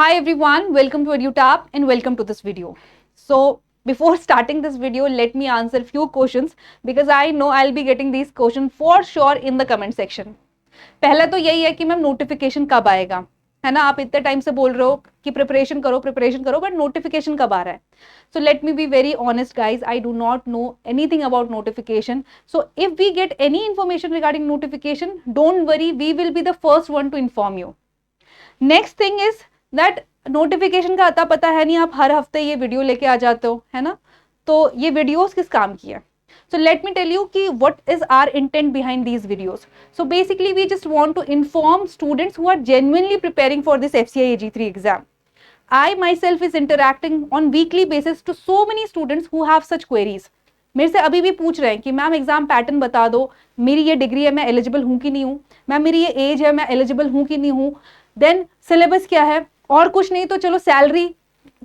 Hi everyone, welcome to EduTap and welcome to this video. So before starting this video, let me answer few questions because I know I'll be getting these questions for sure in the comment section. पहला तो यही है कि ma'am notification कब आएगा, है ना। आप इतने टाइम से बोल रहे हो कि प्रिपरेशन करो बट नोटिफिकेशन कब आ रहा है। So let me be very honest guys, I do not know anything about notification. So if we get any information regarding notification, don't worry, we will be the first one to inform you. Next thing is that notification का आता पता है नहीं, आप हर हफ्ते ये video लेके आ जाते हो, है ना। तो ये वीडियोस किस काम की है? So let me tell you कि what is our intent behind these videos. So basically we just want to inform students who are genuinely preparing for this FCI AG3 exam. I myself is interacting on weekly basis to so many students who have such queries. मेरे से अभी भी पूछ रहे हैं कि ma'am exam pattern बता दो, मेरी ये डिग्री है मैं एलिजिबल हूँ कि नहीं हूँ, मैम मेरी ये एज है मैं एलिजिबल हूँ कि नहीं हूँ, देन सिलेबस क्या है, और कुछ नहीं तो चलो सैलरी,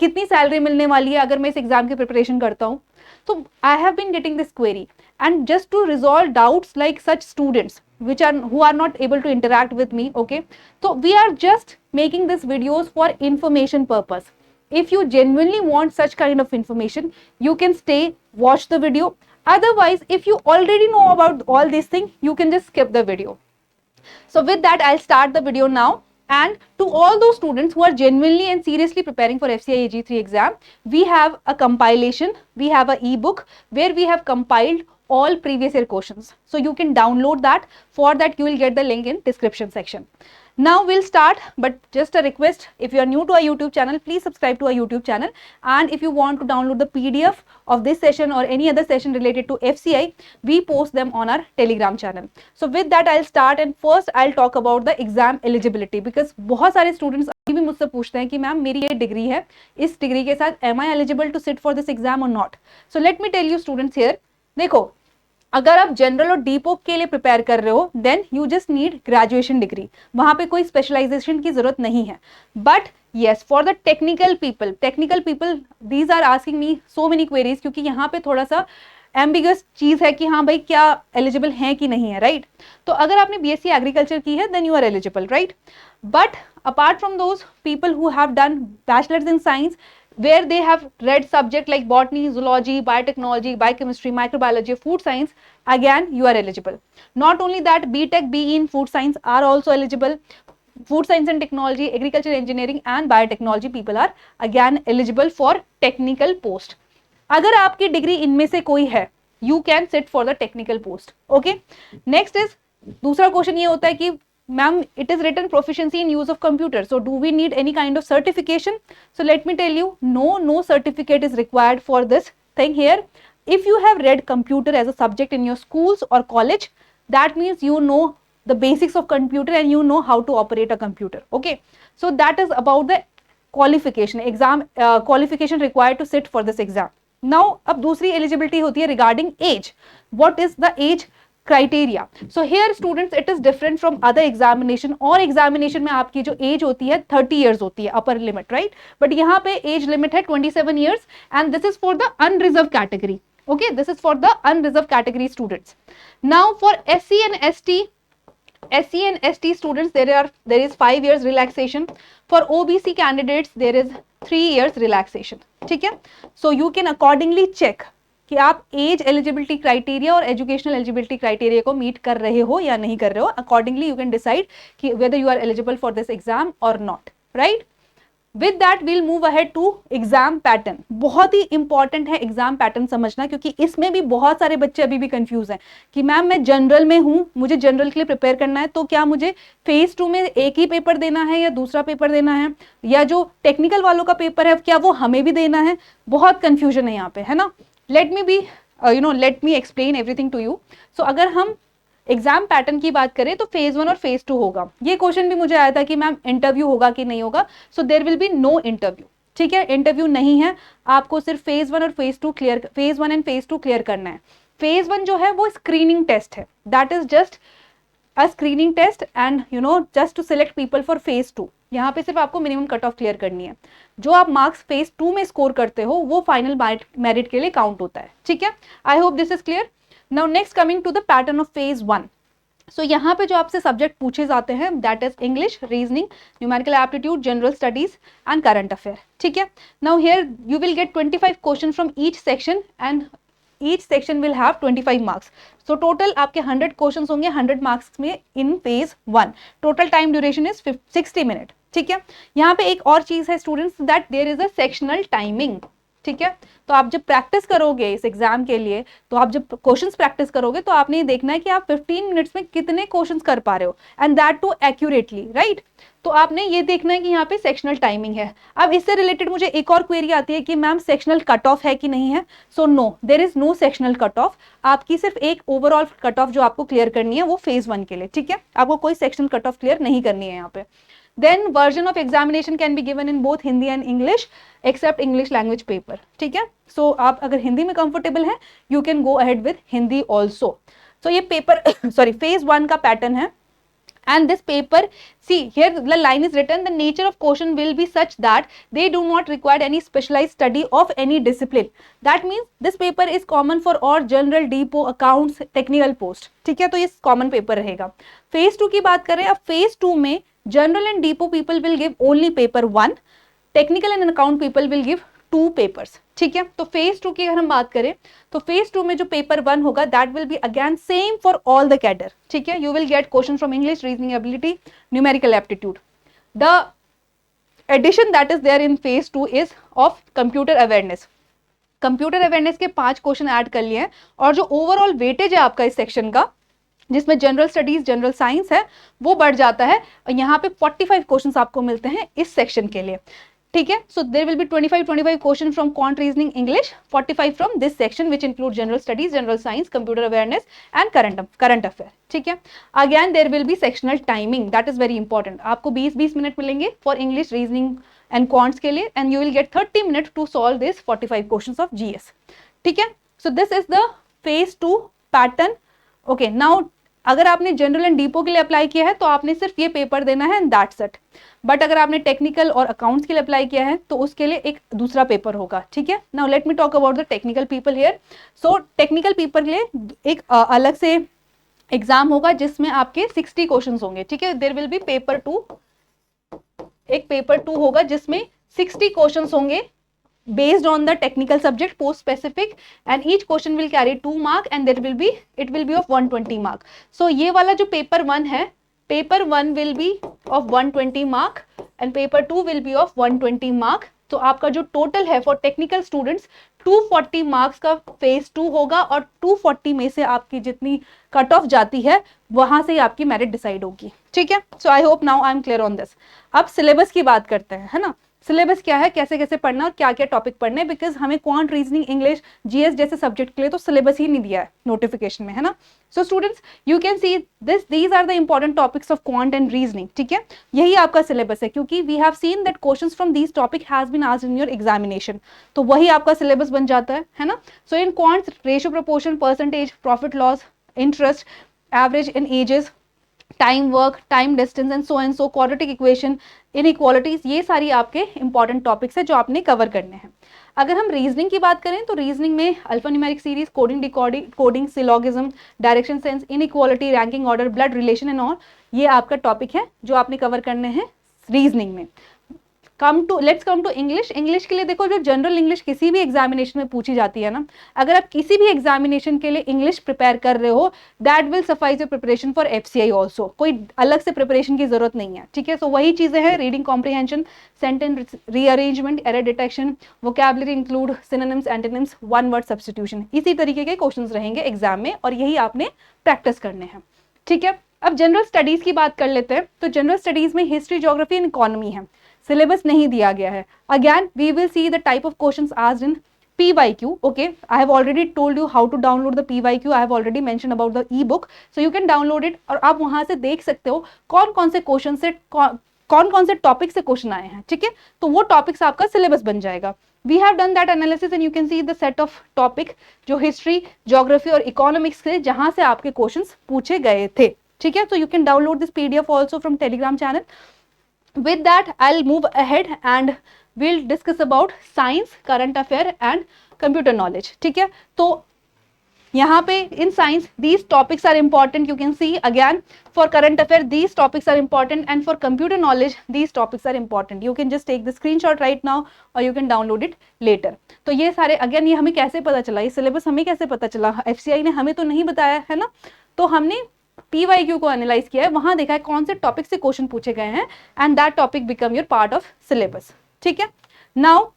कितनी सैलरी मिलने वाली है अगर मैं इस एग्जाम की प्रिपरेशन करता हूँ. So I have been getting this query, and just to resolve doubts like such students who are not able to interact with me, okay, so we are just making these videos for information purpose. If you genuinely want such kind of information, you can stay, watch the video. Otherwise, if you already know about all these things, you can just skip the video. So with that, I'll start the video now. And to all those students who are genuinely and seriously preparing for FCI AG3 exam, we have a compilation, we have an ebook where we have compiled all previous year questions. So you can download that. For that, you will get the link in description section. Now we'll start, but just a request, if you are new to our YouTube channel, please subscribe to our YouTube channel. And if you want to download the PDF of this session or any other session related to FCI, we post them on our Telegram channel. So with that, I'll start, and first I'll talk about the exam eligibility, because बहुत सारे students अभी भी मुझसे पूछते हैं कि ma'am मेरी ये डिग्री है, इस डिग्री के साथ am I eligible to sit for this exam or not? So let me tell you students here, देखो अगर आप जनरल और डीपोक के लिए प्रिपेयर कर रहे हो, then you just need graduation degree, वहां पे कोई स्पेशलाइजेशन की जरूरत नहीं है. But yes, for the technical people these are asking me so many queries, क्योंकि यहाँ पे थोड़ा सा एम्बिगस चीज है कि हाँ भाई क्या एलिजिबल है कि नहीं है, राइट. तो अगर आपने BSc एग्रीकल्चर की है, then you are eligible, right. But apart from those people who have done bachelor's in science, where they have read subject like botany, zoology, biotechnology, biochemistry, microbiology, food science, again you are eligible. Not only that, BTech, BE in food science are also eligible. Food science and technology, agriculture, engineering and biotechnology people are again eligible for technical post. अगर आपकी degree इनमें से कोई है, you can sit for the technical post. Okay. Next is, दूसरा question ये होता है कि ma'am, it is written proficiency in use of computer, so do we need any kind of certification? So let me tell you, no certificate is required for this thing here. If you have read computer as a subject in your schools or college, that means you know the basics of computer and you know how to operate a computer. Okay, so that is about the qualification, exam qualification required to sit for this exam. Now अब दूसरी eligibility होती है regarding age. What is the age criteria? So here students, it is different from other examination. और examination में आपकी जो age होती है 30 years होती है upper limit, right? But यहाँ पे age limit है 27 years, and this is for the unreserved category. Okay, this is for the unreserved category students. Now for SC and ST students, there is 5 years relaxation. For OBC candidates, there is 3 years relaxation. ठीक है? So you can accordingly check कि आप age eligibility criteria और educational eligibility criteria को meet कर रहे हो या नहीं कर रहे हो. अकॉर्डिंगली यू कैन डिसाइड कि whether you are eligible for this exam और not, right. With that we'll move ahead to exam pattern. बहुत ही इंपॉर्टेंट है एग्जाम पैटर्न समझना, क्योंकि इसमें भी बहुत सारे बच्चे अभी भी कंफ्यूज हैं कि मैम मैं जनरल में हूँ, मुझे जनरल के लिए प्रिपेयर करना है, तो क्या मुझे फेज 2 में एक ही पेपर देना है या दूसरा पेपर देना है, या जो टेक्निकल वालों का पेपर है क्या वो हमें भी देना है. बहुत कंफ्यूजन है यहाँ पे, है ना. let me explain everything to you. So अगर हम एग्जाम पैटर्न की बात करें तो फेज 1 और फेज 2 होगा. ये क्वेश्चन भी मुझे आया था कि मैम इंटरव्यू होगा कि नहीं होगा. So there will be no interview. ठीक है, इंटरव्यू नहीं है, आपको सिर्फ फेज 1 और phase 2 phase 1 and phase 2 clear करना है. फेज 1 जो है वो स्क्रीनिंग टेस्ट है, that is just a screening test and just to select people for phase 2. यहाँ पे सिर्फ आपको मिनिमम कट ऑफ क्लियर करनी है. जो आप मार्क्स फेज 2 में स्कोर करते हो वो फाइनल मेरिट के लिए काउंट होता है. ठीक है, I hope this is clear. Now next coming to the pattern of phase 1. So यहाँ पे जो आपसे सब्जेक्ट पूछे जाते हैं that is English, reasoning, numerical aptitude, general studies and current affair, ठीक है। Now here you will get 25 question from each section and each section will have 25 marks. So total आपके 100 क्वेश्चन होंगे 100 मार्क्स में in phase 1। Total time duration is 60 minute, ठीक है। यहाँ पे एक और चीज है students that there is a sectional timing, ठीक है। तो आप जब प्रैक्टिस करोगे इस एग्जाम के लिए, तो आप जब क्वेश्चंस प्रैक्टिस करोगे तो आपने ये देखना है कि आप 15 मिनट्स में कितने क्वेश्चंस कर पा रहे हो and that too accurately, right. तो आपने ये देखना है कि यहाँ पे सेक्शनल टाइमिंग है। अब इससे रिलेटेड मुझे एक और क्वेरी आती है कि मैम सेक्शनल कट ऑफ है कि नहीं है। So no, there is no sectional cut off. आपकी सिर्फ एक ओवरऑल कट ऑफ जो आपको क्लियर करनी है वो फेज 1 के लिए, ठीक है। आपको कोई सेक्शनल कट ऑफ क्लियर नहीं करनी है यहाँ पे। Then version of examination can be given in both Hindi and English except English language paper, ठीक है। So आप अगर हिंदी में comfortable हैं you can go ahead with Hindi also. So ये paper sorry phase 1 का pattern है and this paper, see here the line is written, the nature of question will be such that they do not require any specialized study of any discipline. That means this paper is common for all general depot accounts technical post, ठीक है। तो ये common paper रहेगा। phase 2 की बात करें, अब phase 2 में general and depot people will give only paper 1, technical and account people will give 2 papers, ठीक है। तो फेज 2 की अगर हम बात करें तो फेज 2 में जो पेपर 1 होगा that will be again same for all the cadre, ठीक है। You will get question from English, reasoning ability, numerical aptitude. The addition that is there in phase 2 is of computer awareness. Computer awareness के 5 question add कर लिए हैं और जो overall weightage है आपका इस सेक्शन का, जिसमें जनरल स्टडीज, जनरल साइंस है, वो बढ़ जाता है। यहाँ पे 45 क्वेश्चंस आपको मिलते हैं इस सेक्शन के लिए, ठीक है। So there will be 25 question from quant, reasoning, English, 45 from this section which include general studies, general science, computer awareness and current affair, ठीक है। Again there will be sectional timing, that is very important. आपको 20-20 minute मिलेंगे for English, reasoning and quants के लिए and you will get 30 minute to solve this 45 questions of GS, ठीक है। So this is the phase 2 pattern. Okay, now अगर आपने general and depot के लिए अप्लाई किया है तो आपने सिर्फ ये पेपर देना है एंड दैट्स इट। बट अगर आपने टेक्निकल और अकाउंट्स के लिए अप्लाई किया है तो उसके लिए एक दूसरा पेपर होगा, ठीक है। Now let me talk about the technical people here. So technical people के लिए एक अलग से एग्जाम होगा जिसमें आपके 60 क्वेश्चंस होंगे, ठीक है। देयर विल बी पेपर 2, एक पेपर 2 होगा जिसमें 60 क्वेश्चंस होंगे based on the technical subject post specific and each question will carry 2 mark and it will be of 120 mark. So ये वाला जो पेपर 1 है, paper 1 will be of 120 mark and paper 2 will be of 120 mark. तो आपका जो total है for technical students 240 marks का phase 2 होगा और 240 में से आपकी जितनी कट ऑफ जाती है वहां से ही आपकी मेरिट डिसाइड होगी, ठीक है। So I hope now I am clear on this. अब सिलेबस की बात करते हैं, है ना। सिलेबस क्या है, कैसे कैसे पढ़ना और क्या क्या टॉपिक पढ़ने, बिकॉज हमें क्वांट, रीजनिंग, इंग्लिश, जीएस जैसे सब्जेक्ट के लिए तो सिलेबस ही नहीं दिया है नोटिफिकेशन में, है ना। So students you can see these are the important topics of quant and reasoning, ठीक है। यही आपका सिलेबस है क्योंकि we have seen that questions from these topic has been asked in your examination, तो वही आपका सिलेबस बन जाता है ना। So in quants ratio, proportion, percentage, profit loss, interest, average in ages, time work, time distance and so quadratic equation, inequalities, ये सारी आपके इंपॉर्टेंट टॉपिक्स है जो आपने कवर करने हैं। अगर हम रीजनिंग की बात करें तो रीजनिंग में alphanumeric series, coding, decoding, coding, syllogism, direction sense, inequality, ranking order, blood relation and all, ये आपका टॉपिक है जो आपने कवर करने हैं रीजनिंग में। Let's come to English. English के लिए देखो, जो जनरल इंग्लिश किसी भी एग्जामिनेशन में पूछी जाती है ना, अगर आप किसी भी एग्जामिनेशन के लिए इंग्लिश प्रिपेयर कर रहे हो that will suffice your preparation for FCI also, कोई अलग से प्रिपरेशन की जरूरत नहीं है, ठीक है। सो वही चीजें हैं, reading comprehension, sentence rearrangement, error detection, vocabulary include, synonyms, antonyms, one word substitution, इसी तरीके के क्वेश्चंस रहेंगे एग्जाम में और यही आपने प्रैक्टिस करने हैं, ठीक है। अब जनरल स्टडीज की बात कर लेते हैं। तो जनरल स्टडीज में हिस्ट्री, ज्योग्राफी एंड इकोनॉमी है, सिलेबस नहीं दिया गया है। Again we will see the type of questions asked in PYQ. Okay, I have already told you how to download the PYQ. I have already mentioned about the e-book, so you can download it और आप वहां से देख सकते हो कौन कौन से क्वेश्चन से कौन कौन से टॉपिक से क्वेश्चन आए हैं, ठीक है। तो वो टॉपिक्स आपका सिलेबस बन जाएगा। We have done that analysis and you can see the set of topic जो हिस्ट्री, ज्योग्राफी और इकोनॉमिक्स से जहां से आपके क्वेश्चंस पूछे गए थे, ठीक है। तो you can download this PDF also from Telegram channel. With that, I'll move ahead and we'll discuss about science, current affair and computer knowledge, ठीक है। तो यहाँ पे in science these topics are important, you can see again. For current affair these topics are important, and for computer knowledge these topics are important. You can just take the screenshot right now or you can download it later. तो ये सारे again, ये हमें कैसे पता चला, ये syllabus हमें कैसे पता चला, FCI ने हमें तो नहीं बताया है ना, तो हमने PYQ को एनालाइज किया है, वहां देखा है कौन से टॉपिक से क्वेश्चन पूछे गए हैं, and that topic become your part of syllabus. ठीक है. Now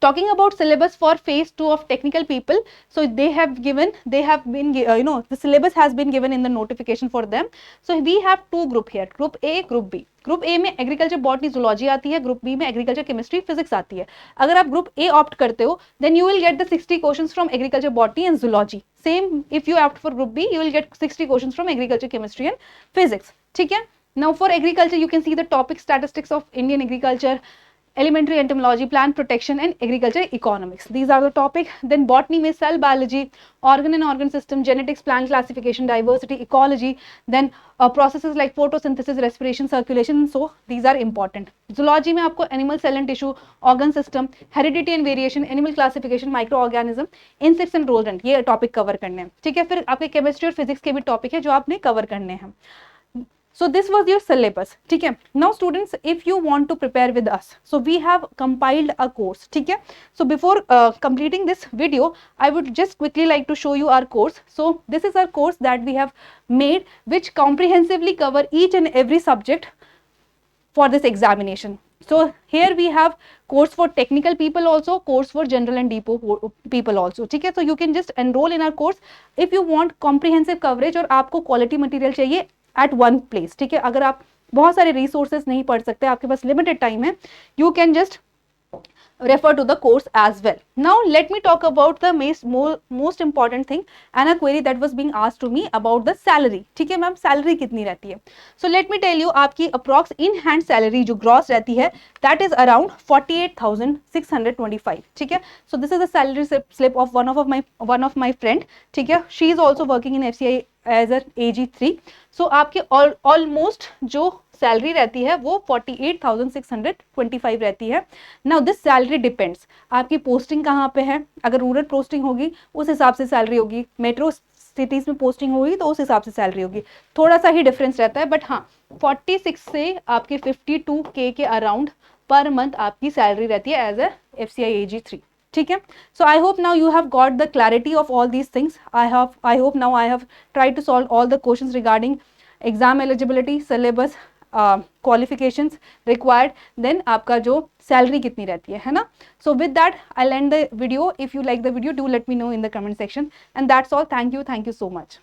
talking about syllabus for phase 2 of technical people, so they have been the syllabus has been given in the notification for them. So we have two group here, group A, group B. Group A में agriculture botany zoology आती है, group B में agriculture chemistry physics आती है. अगर आप group A opt करते हो then you will get the 60 questions from agriculture botany and zoology. Same if you opt for group B you will get 60 questions from agriculture chemistry and physics. ठीक है. Now for agriculture you can see the topic statistics of Indian agriculture, elementary entomology, plant protection and agriculture economics. These are the topic. Then botany में cell biology, organ and organ system, genetics, plant classification, diversity, ecology, then processes like photosynthesis, respiration, circulation. So these are important. Zoology में आपको animal cell and tissue, organ system, heredity and variation, animal classification, microorganism, insects and rodent, ये topic cover करने हैं. ठीक है. फिर आपके chemistry और physics के भी topic है जो आपने cover करने हैं. So this was your syllabus. ठीक है. Now students, if you want to prepare with us, so we have compiled a course. ठीक है. So before completing this video, I would just quickly like to show you our course. So this is our course that we have made, which comprehensively cover each and every subject for this examination. So here we have course for technical people also, course for general and depot people also. ठीक है. So you can just enroll in our course if you want comprehensive coverage और आपको quality material चाहिए at one place. ठीक है. अगर आप बहुत सारे resources नहीं पढ़ सकते, आपके पास limited time है, you can just refer to the course as well. Now let me talk about the most important thing and a query that was being asked to me about the salary. ठीक है ma'am, salary कितनी रहती है? So let me tell you, आपकी approx in hand salary जो gross रहती है that is around 48,625. ठीक है. So this is the salary slip of one of my friend. ठीक है. She is also working in FCI as an AG3. So आपके almost जो सैलरी रहती है वो 48,625 रहती है. नाउ दिस सैलरी डिपेंड्स, आपकी पोस्टिंग कहाँ पे है. अगर रूरल पोस्टिंग होगी उस हिसाब से सैलरी होगी, मेट्रो सिटीज में पोस्टिंग होगी तो उस हिसाब से सैलरी होगी. थोड़ा सा ही डिफरेंस रहता है, बट हाँ 46 से आपके 52K के अराउंड पर मंथ आपकी सैलरी रहती है एज अ FCI AG3. ठीक है. So I hope now you have got the clarity of all these things. I hope now I have tried to solve all the questions regarding exam eligibility, syllabus, qualifications required, then आपका जो salary कितनी रहती है ना. So with that I'll end the video. If you like the video, do let me know in the comment section, and that's all. Thank you so much.